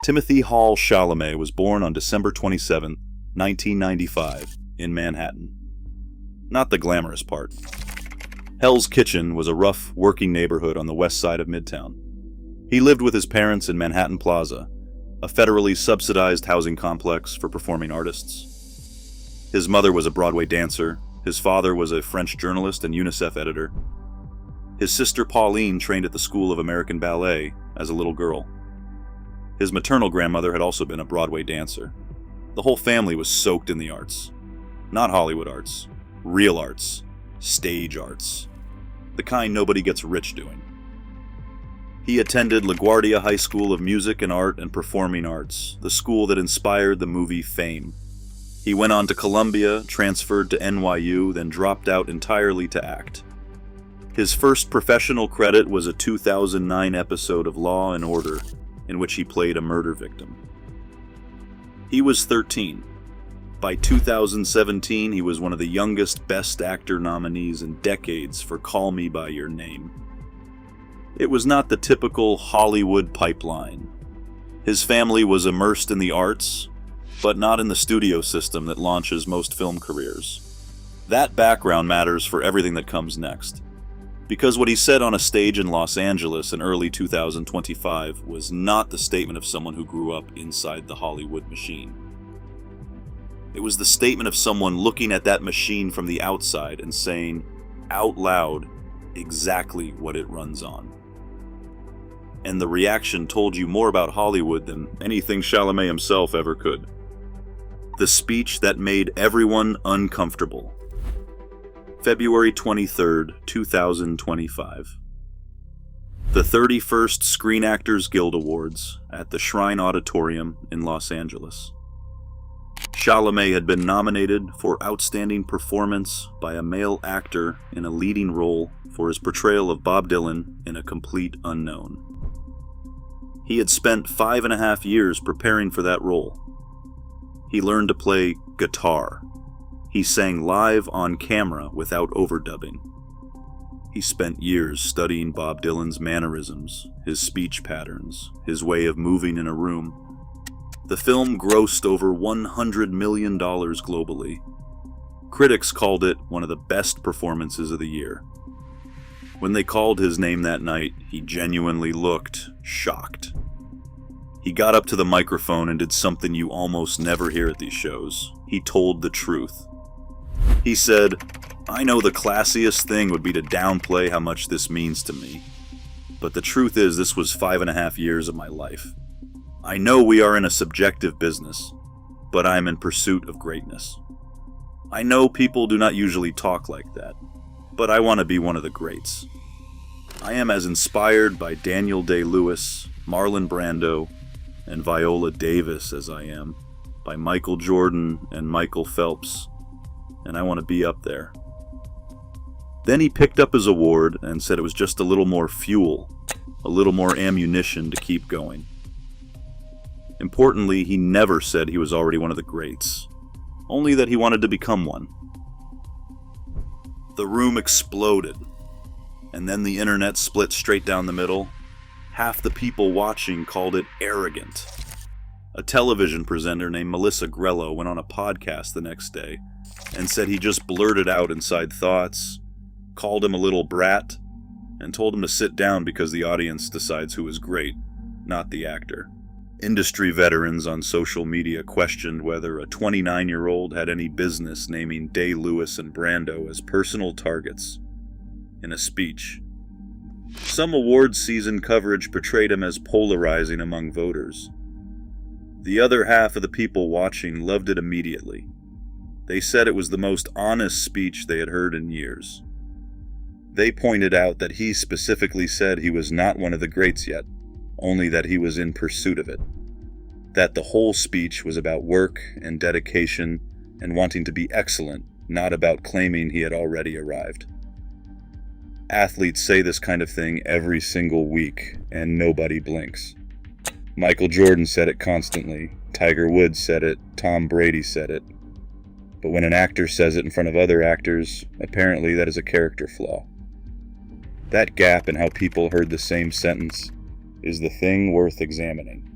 Timothée Chalamet was born on December 27, 1995, in Manhattan. Not the glamorous part. Hell's Kitchen was a rough, working neighborhood on the west side of Midtown. He lived with his parents in Manhattan Plaza, a federally subsidized housing complex for performing artists. His mother was a Broadway dancer. His father was a French journalist and UNICEF editor. His sister Pauline trained at the School of American Ballet as a little girl. His maternal grandmother had also been a Broadway dancer. The whole family was soaked in the arts. Not Hollywood arts, real arts, stage arts. The kind nobody gets rich doing. He attended LaGuardia High School of Music and Art and Performing Arts, the school that inspired the movie Fame. He went on to Columbia, transferred to NYU, then dropped out entirely to act. His first professional credit was a 2009 episode of Law & Order, in which he played a murder victim. He was 13. By 2017, he was one of the youngest Best Actor nominees in decades for Call Me By Your Name. It was not the typical Hollywood pipeline. His family was immersed in the arts, but not in the studio system that launches most film careers. That background matters for everything that comes next. Because what he said on a stage in Los Angeles in early 2025 was not the statement of someone who grew up inside the Hollywood machine. It was the statement of someone looking at that machine from the outside and saying, out loud, exactly what it runs on. And the reaction told you more about Hollywood than anything Chalamet himself ever could. The speech that made everyone uncomfortable. February 23, 2025. The 31st Screen Actors Guild Awards at the Shrine Auditorium in Los Angeles. Chalamet had been nominated for Outstanding Performance by a Male Actor in a Leading Role for his portrayal of Bob Dylan in A Complete Unknown. He had spent 5.5 years preparing for that role. He learned to play guitar. He sang live on camera without overdubbing. He spent years studying Bob Dylan's mannerisms, his speech patterns, his way of moving in a room. The film grossed over $100 million globally. Critics called it one of the best performances of the year. When they called his name that night, he genuinely looked shocked. He got up to the microphone and did something you almost never hear at these shows. He told the truth. He said, "I know the classiest thing would be to downplay how much this means to me. But the truth is this was 5.5 years of my life. I know we are in a subjective business, but I am in pursuit of greatness. I know people do not usually talk like that, but I want to be one of the greats. I am as inspired by Daniel Day-Lewis, Marlon Brando, and Viola Davis as I am by Michael Jordan and Michael Phelps, and I want to be up there." Then he picked up his award and said it was just a little more fuel, a little more ammunition to keep going. Importantly, he never said he was already one of the greats, only that he wanted to become one. The room exploded, and then the internet split straight down the middle. Half the people watching called it arrogant. A television presenter named Melissa Grello went on a podcast the next day and said he just blurted out inside thoughts, called him a little brat, and told him to sit down because the audience decides who is great, not the actor. Industry veterans on social media questioned whether a 29-year-old had any business naming Day-Lewis and Brando as personal targets in a speech. Some awards season coverage portrayed him as polarizing among voters. The other half of the people watching loved it immediately. They said it was the most honest speech they had heard in years. They pointed out that he specifically said he was not one of the greats yet, only that he was in pursuit of it. That the whole speech was about work and dedication and wanting to be excellent, not about claiming he had already arrived. Athletes say this kind of thing every single week, and nobody blinks. Michael Jordan said it constantly, Tiger Woods said it, Tom Brady said it. But when an actor says it in front of other actors, apparently that is a character flaw. That gap in how people heard the same sentence is the thing worth examining.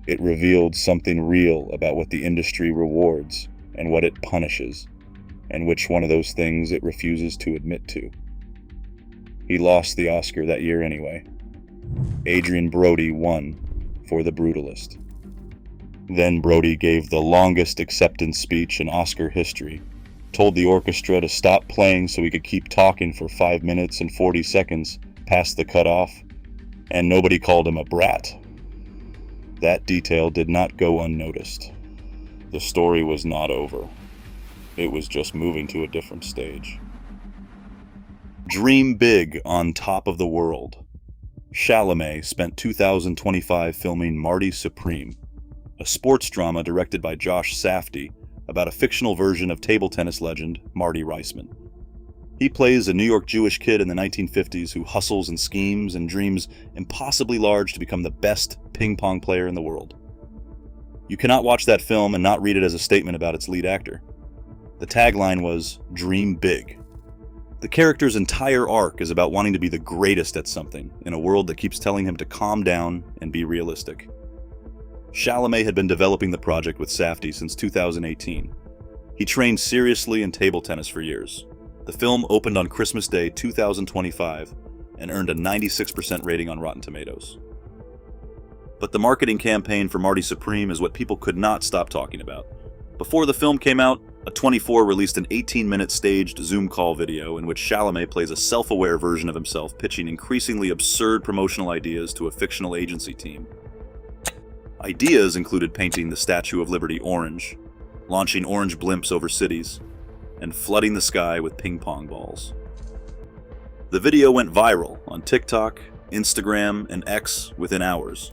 It revealed something real about what the industry rewards and what it punishes, and which one of those things it refuses to admit to. He lost the Oscar that year anyway. Adrien Brody won for The Brutalist. Then Brody gave the longest acceptance speech in Oscar history, told the orchestra to stop playing so he could keep talking for 5 minutes and 40 seconds past the cutoff, and nobody called him a brat. That detail did not go unnoticed. The story was not over. It was just moving to a different stage. Dream big on top of the world. Chalamet spent 2025 filming Marty Supreme, a sports drama directed by Josh Safdie about a fictional version of table tennis legend Marty Reisman. He plays a New York Jewish kid in the 1950s who hustles and schemes and dreams impossibly large to become the best ping pong player in the world. You cannot watch that film and not read it as a statement about its lead actor. The tagline was, "Dream big." The character's entire arc is about wanting to be the greatest at something in a world that keeps telling him to calm down and be realistic. Chalamet had been developing the project with Safdie since 2018. He trained seriously in table tennis for years. The film opened on Christmas Day 2025 and earned a 96% rating on Rotten Tomatoes. But the marketing campaign for Marty Supreme is what people could not stop talking about. Before the film came out, A24 released an 18-minute staged Zoom call video in which Chalamet plays a self-aware version of himself pitching increasingly absurd promotional ideas to a fictional agency team. Ideas included painting the Statue of Liberty orange, launching orange blimps over cities, and flooding the sky with ping pong balls. The video went viral on TikTok, Instagram, and X within hours.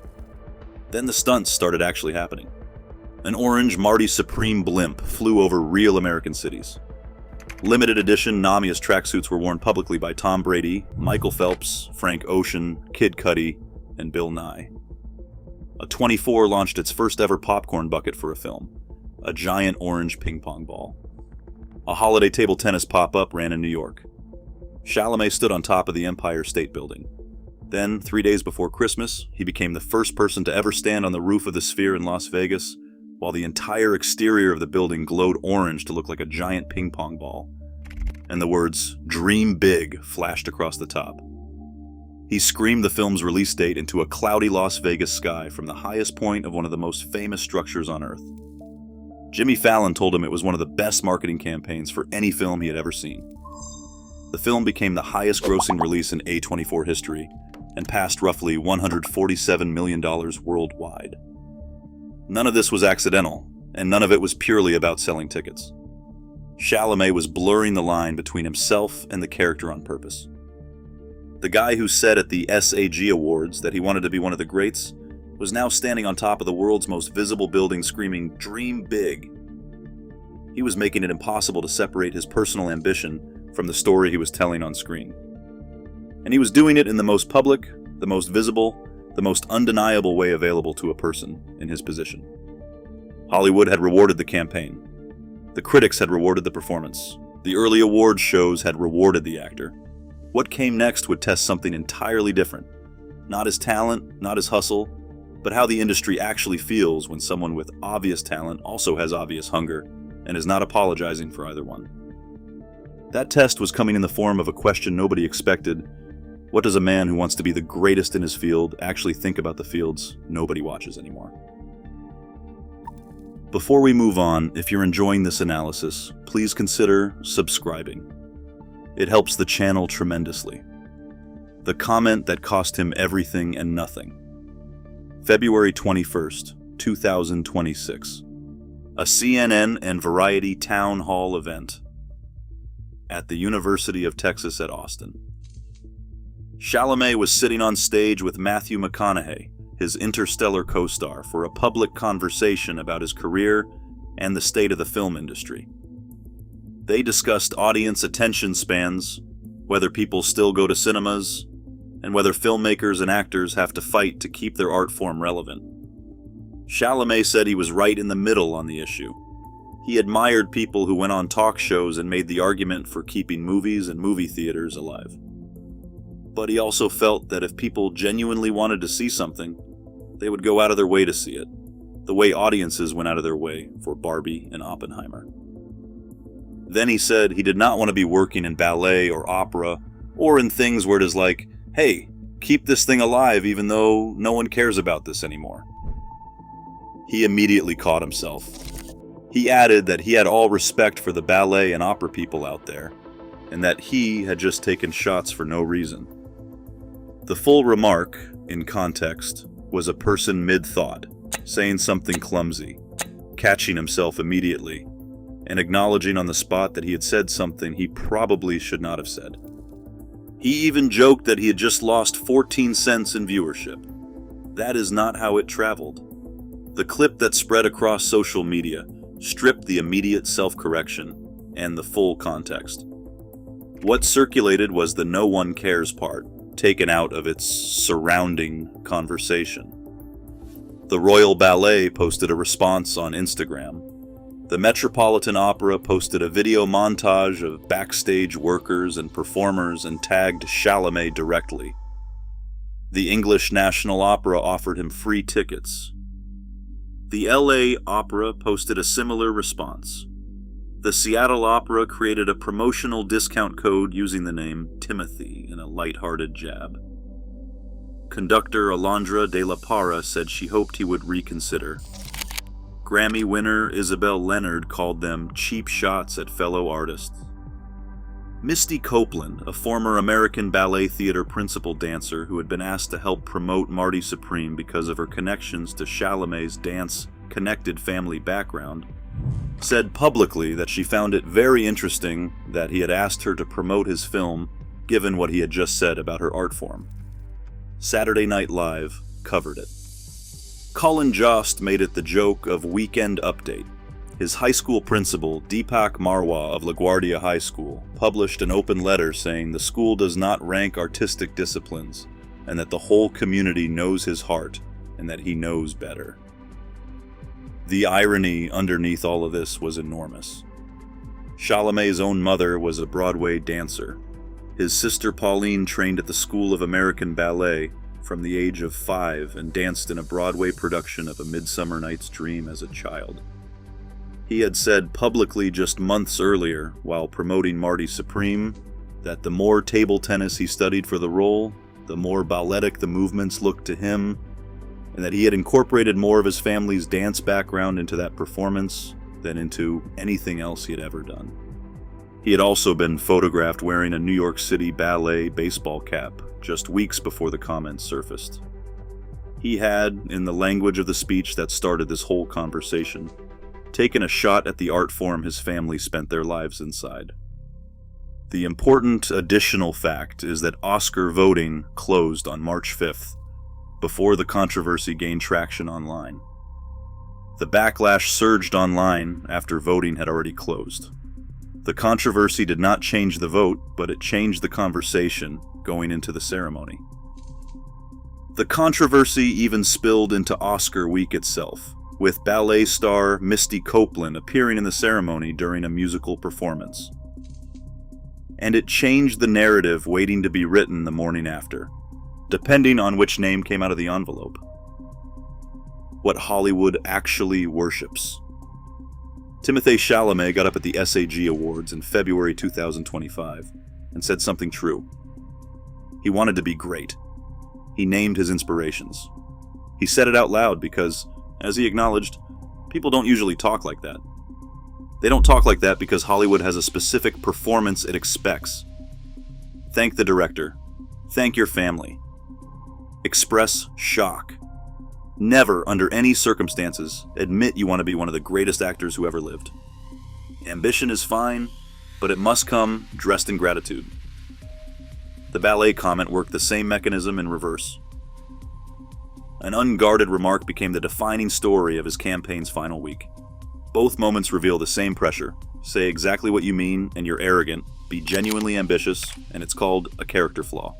Then the stunts started actually happening. An orange Marty Supreme blimp flew over real American cities. Limited edition Namias tracksuits were worn publicly by Tom Brady, Michael Phelps, Frank Ocean, Kid Cudi, and Bill Nye. A24 launched its first ever popcorn bucket for a film, a giant orange ping pong ball. A holiday table tennis pop-up ran in New York. Chalamet stood on top of the Empire State Building. Then, 3 days before Christmas, he became the first person to ever stand on the roof of the Sphere in Las Vegas, while the entire exterior of the building glowed orange to look like a giant ping pong ball. And the words, "Dream Big," flashed across the top. He screamed the film's release date into a cloudy Las Vegas sky from the highest point of one of the most famous structures on Earth. Jimmy Fallon told him it was one of the best marketing campaigns for any film he had ever seen. The film became the highest-grossing release in A24 history and passed roughly $147 million worldwide. None of this was accidental, and none of it was purely about selling tickets. Chalamet was blurring the line between himself and the character on purpose. The guy who said at the SAG Awards that he wanted to be one of the greats was now standing on top of the world's most visible building screaming, "Dream big." He was making it impossible to separate his personal ambition from the story he was telling on screen. And he was doing it in the most public, the most visible, the most undeniable way available to a person in his position. Hollywood had rewarded the campaign. The critics had rewarded the performance. The early awards shows had rewarded the actor. What came next would test something entirely different. Not his talent, not his hustle, but how the industry actually feels when someone with obvious talent also has obvious hunger and is not apologizing for either one. That test was coming in the form of a question nobody expected. What does a man who wants to be the greatest in his field actually think about the fields nobody watches anymore? Before we move on, if you're enjoying this analysis, please consider subscribing. It helps the channel tremendously. The comment that cost him everything and nothing. February 21st, 2026. A CNN and Variety town hall event at the University of Texas at Austin. Chalamet was sitting on stage with Matthew McConaughey, his Interstellar co-star, for a public conversation about his career and the state of the film industry. They discussed audience attention spans, whether people still go to cinemas, and whether filmmakers and actors have to fight to keep their art form relevant. Chalamet said he was right in the middle on the issue. He admired people who went on talk shows and made the argument for keeping movies and movie theaters alive. But he also felt that if people genuinely wanted to see something, They would go out of their way to see it, the way audiences went out of their way for Barbie and Oppenheimer. Then he said he did not want to be working in ballet or opera, or in things where it is like, hey, keep this thing alive even though no one cares about this anymore. He immediately caught himself. He added that he had all respect for the ballet and opera people out there, and that he had just taken shots for no reason. The full remark, in context, was a person mid-thought, saying something clumsy, catching himself immediately, and acknowledging on the spot that he had said something he probably should not have said. He even joked that he had just lost 14 cents in viewership. That is not how it traveled. The clip that spread across social media stripped the immediate self-correction and the full context. What circulated was the no one cares part, taken out of its surrounding conversation. The Royal Ballet posted a response on Instagram. The Metropolitan Opera posted a video montage of backstage workers and performers and tagged Chalamet directly. The English National Opera offered him free tickets. The LA Opera posted a similar response. The Seattle Opera created a promotional discount code using the name Timothee in a lighthearted jab. Conductor Alondra de la Parra said she hoped he would reconsider. Grammy winner Isabel Leonard called them cheap shots at fellow artists. Misty Copeland, a former American Ballet Theater principal dancer who had been asked to help promote Marty Supreme because of her connections to Chalamet's dance-connected family background, said publicly that she found it very interesting that he had asked her to promote his film, given what he had just said about her art form. Saturday Night Live covered it. Colin Jost made it the joke of Weekend Update. His high school principal, Deepak Marwa of LaGuardia High School, published an open letter saying the school does not rank artistic disciplines, and that the whole community knows his heart, and that he knows better. The irony underneath all of this was enormous. Chalamet's own mother was a Broadway dancer. His sister Pauline trained at the School of American Ballet from the age of 5 and danced in a Broadway production of A Midsummer Night's Dream as a child. He had said publicly just months earlier, while promoting Marty Supreme, that the more table tennis he studied for the role, the more balletic the movements looked to him, and that he had incorporated more of his family's dance background into that performance than into anything else he had ever done. He had also been photographed wearing a New York City Ballet baseball cap just weeks before the comments surfaced. He had, in the language of the speech that started this whole conversation, taken a shot at the art form his family spent their lives inside. The important additional fact is that Oscar voting closed on March 5th, before the controversy gained traction online. The backlash surged online after voting had already closed. The controversy did not change the vote, but it changed the conversation going into the ceremony. The controversy even spilled into Oscar week itself, with ballet star Misty Copeland appearing in the ceremony during a musical performance. And it changed the narrative waiting to be written the morning after, depending on which name came out of the envelope. What Hollywood actually worships. Timothée Chalamet got up at the SAG Awards in February 2025 and said something true. He wanted to be great. He named his inspirations. He said it out loud because, as he acknowledged, people don't usually talk like that. They don't talk like that because Hollywood has a specific performance it expects. Thank the director. Thank your family. Express shock. Never, under any circumstances, admit you want to be one of the greatest actors who ever lived. Ambition is fine, but it must come dressed in gratitude. The ballet comment worked the same mechanism in reverse. An unguarded remark became the defining story of his campaign's final week. Both moments reveal the same pressure. Say exactly what you mean, and you're arrogant. Be genuinely ambitious, and it's called a character flaw.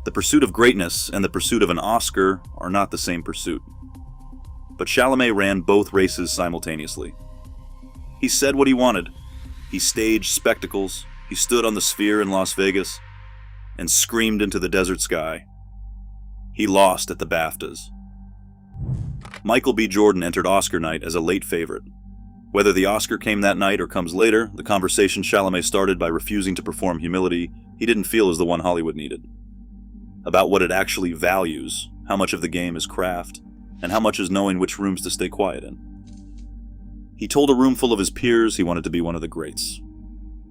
The pursuit of greatness and the pursuit of an Oscar are not the same pursuit. But Chalamet ran both races simultaneously. He said what he wanted. He staged spectacles, he stood on the Sphere in Las Vegas, and screamed into the desert sky. He lost at the BAFTAs. Michael B. Jordan entered Oscar night as a late favorite. Whether the Oscar came that night or comes later, the conversation Chalamet started by refusing to perform Humility he didn't feel is the one Hollywood needed. About what it actually values, how much of the game is craft, and how much is knowing which rooms to stay quiet in. He told a room full of his peers he wanted to be one of the greats.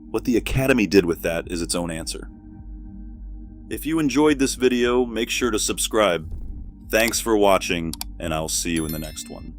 What the Academy did with that is its own answer. If you enjoyed this video, make sure to subscribe. Thanks for watching, and I'll see you in the next one.